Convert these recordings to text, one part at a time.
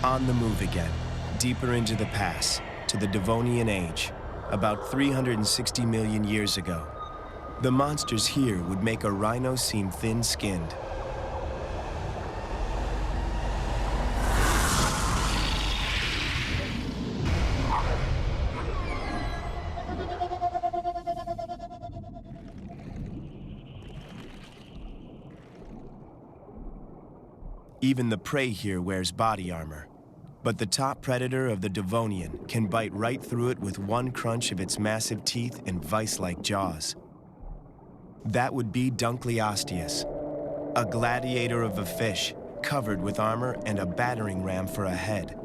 On the move again, deeper into the pass, to the Devonian age, about 360 million years ago. The monsters here would make a rhino seem thin-skinned. Even the prey here wears body armor. But the top predator of the Devonian can bite right through it with one crunch of its massive teeth and vice-like jaws. That would be Dunkleosteus, a gladiator of a fish, covered with armor and a battering ram for a head.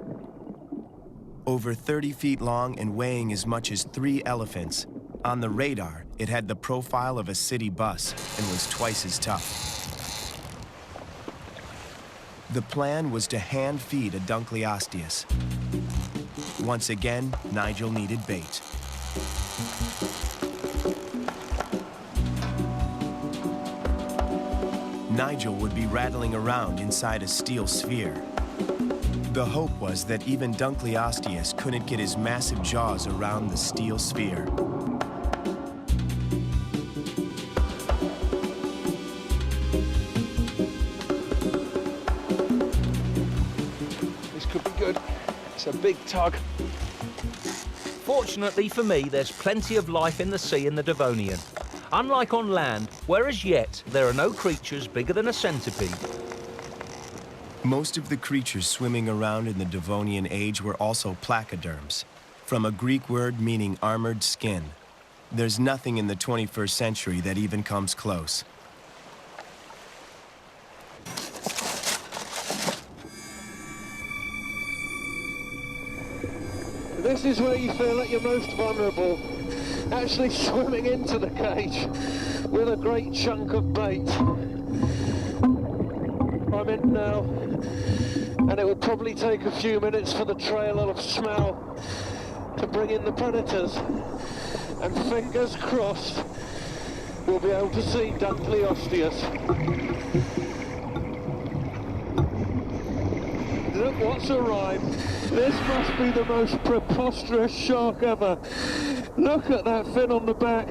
Over 30 feet long and weighing as much as 3 elephants, on the radar, it had the profile of a city bus and was twice as tough. The plan was to hand-feed a Dunkleosteus. Once again, Nigel needed bait. Nigel would be rattling around inside a steel sphere. The hope was that even Dunkleosteus couldn't get his massive jaws around the steel sphere. A big tug. Fortunately for me, there's plenty of life in the sea in the Devonian. Unlike on land, where as yet there are no creatures bigger than a centipede. Most of the creatures swimming around in the Devonian age were also placoderms, from a Greek word meaning armored skin. There's nothing in the 21st century that even comes close. This is where you feel at your most vulnerable, actually swimming into the cage with a great chunk of bait. I'm in now, and it will probably take a few minutes for the trail of smell to bring in the predators, and fingers crossed we'll be able to see Dunkleosteus. Look what's arrived. This must be the most preposterous shark ever. Look at that fin on the back.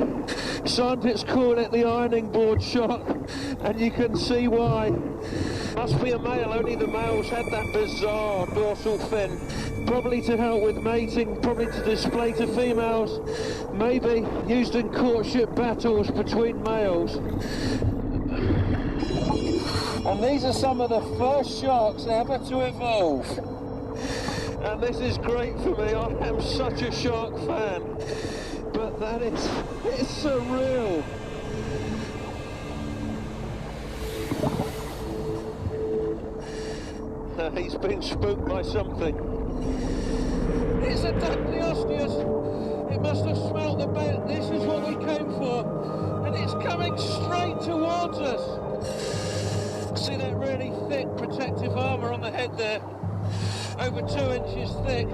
Scientists call it the ironing board shark, and you can see why. Must be a male, only the males had that bizarre dorsal fin. Probably to help with mating, probably to display to females, maybe used in courtship battles between males. And these are some of the first sharks ever to evolve. And this is great for me. I am such a shark fan. But it's surreal. He's been spooked by something. It's a Dunkleosteus. It must have smelt the bait. This is what we came for. And it's coming straight towards us. See that really thick protective armour on the head there? Over 2 inches thick.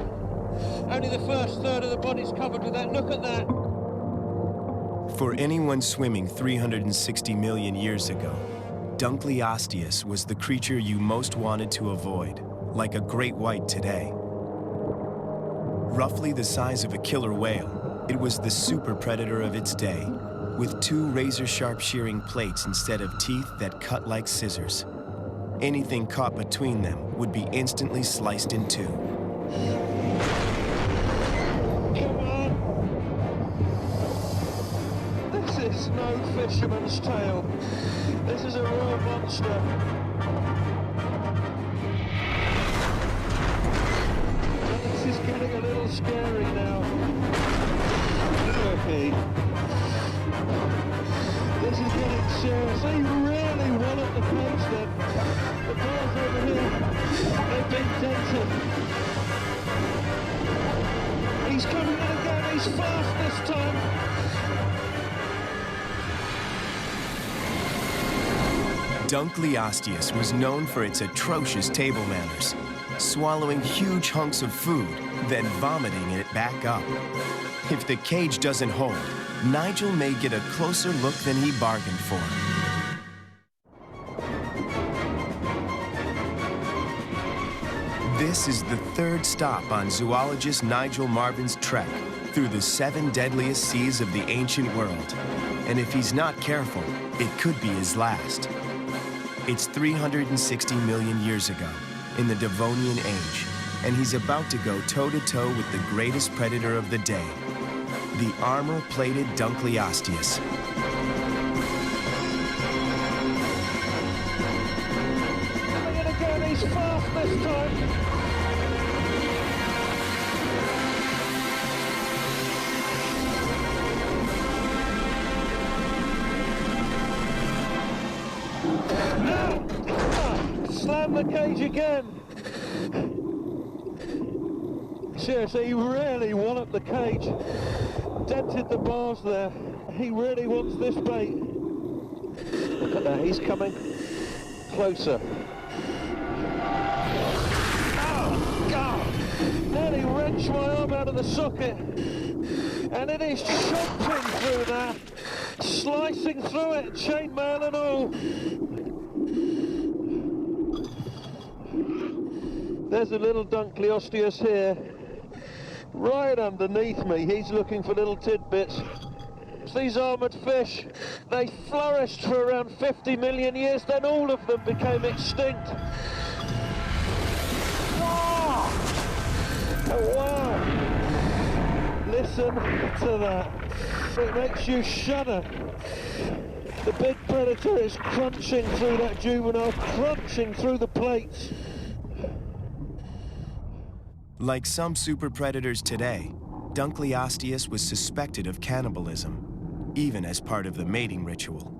Only the first third of the body's covered with that. Look at that. For anyone swimming 360 million years ago, Dunkleosteus was the creature you most wanted to avoid, like a great white today. Roughly the size of a killer whale, it was the super predator of its day, with 2 razor-sharp shearing plates instead of teeth that cut like scissors. Anything caught between them would be instantly sliced in two. Come on! This is no fisherman's tale. This is a real monster. This is getting a little scary now. Okay. This is getting serious. They really wallop the cage then. The bars over here, they've been dented. He's coming in again, he's fast this time. Dunkleosteus was known for its atrocious table manners, swallowing huge hunks of food, then vomiting it back up. If the cage doesn't hold, Nigel may get a closer look than he bargained for. This is the third stop on zoologist Nigel Marvin's trek through the 7 deadliest seas of the ancient world. And if he's not careful, it could be his last. It's 360 million years ago, in the Devonian age, and he's about to go toe-to-toe with the greatest predator of the day, the armor-plated Dunkleosteus. Coming in again, he's fast this time. Slam the cage again. Seriously, he really walloped the cage. Dented the bars there. He really wants this bait. Look at that, he's coming closer. Oh, God! Nearly wrenched my arm out of the socket. And it is chomping through that, slicing through it, chainmail and all. There's a little Dunkleosteus here, right underneath me. He's looking for little tidbits. These armoured fish, they flourished for around 50 million years, then all of them became extinct. Oh, wow! Listen to that. It makes you shudder. The big predator is crunching through that juvenile, crunching through the plates. Like some super predators today, Dunkleosteus was suspected of cannibalism, even as part of the mating ritual.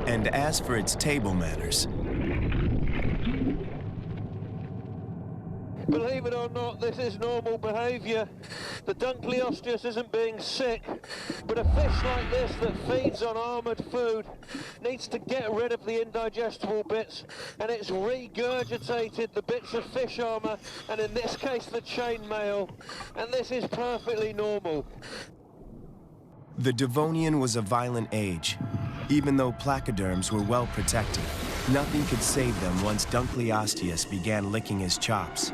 And as for its table manners, believe it or not, this is normal behaviour. The Dunkleosteus isn't being sick, but a fish like this that feeds on armoured food needs to get rid of the indigestible bits, and it's regurgitated the bits of fish armour, and in this case the chainmail, and this is perfectly normal. the Devonian was a violent age. Even though placoderms were well protected, nothing could save them once Dunkleosteus began licking his chops.